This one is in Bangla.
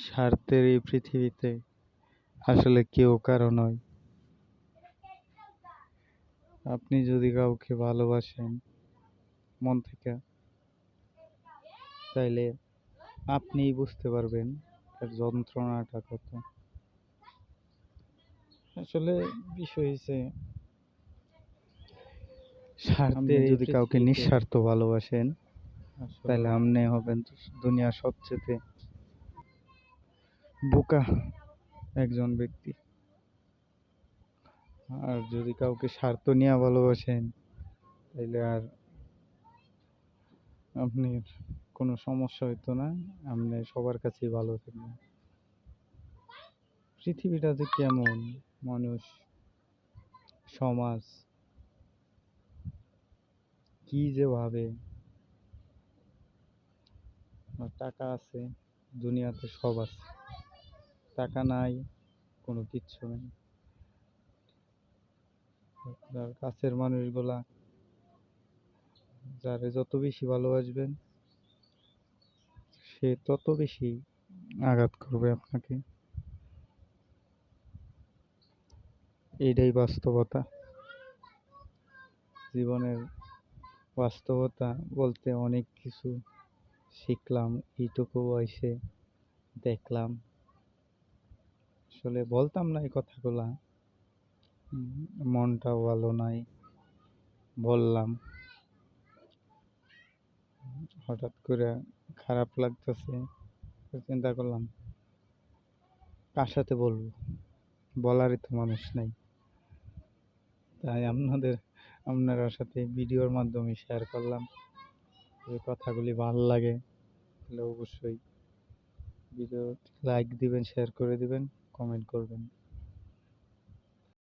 স্বার্থের এই পৃথিবীতে আসলে কেউ কারো নয়। আপনি যদি কাউকে ভালোবাসেন মন থেকে, তাইলে আপনিই বুঝতে পারবেন এর যন্ত্রণাটা কত। আসলে বিষয় হয়েছে, আপনি যদি কাউকে নিঃস্বার্থ ভালোবাসেন, তাহলে আপনি হবেন দুনিয়ার সবচেয়ে বোকা একজন ব্যক্তি। আর যদি কাউকে স্বার্থ নিয়ে ভালোবাসেন, তাহলে আর আপনার কোনো সমস্যা হইতো না, আপনি সবার কাছেই ভালো থাকবেন। পৃথিবীটা যে কেমন, মানুষ, সমাজ কি যে ভাবে। টাকা আছে, দুনিয়াতে সব আছে। টাকা নাই, কোনো কিচ্ছু নেই। আপনার কাছের মানুষগুলা যারে যত বেশি ভালোবাসবেন, সে তত বেশি আঘাত করবে আপনাকে। এইটাই বাস্তবতা। জীবনের বাস্তবতা বলতে অনেক কিছু শিখলাম, এইটুকু বয়সে দেখলাম। আসলে বলতাম না এই কথাগুলা, মনটাও ভালো নাই, বললাম। হঠাৎ করে খারাপ লাগতেছে, চিন্তা করলাম কার সাথে বলবো, বলারই তো মানুষ নাই। তাই আপনারা সাথে ভিডিওর মাধ্যমে শেয়ার করলাম। এই কথাগুলি ভালো লাগে তাহলে অবশ্যই ভিডিও লাইক দিবেন, শেয়ার করে দিবেন, কমেন্ট করবেন।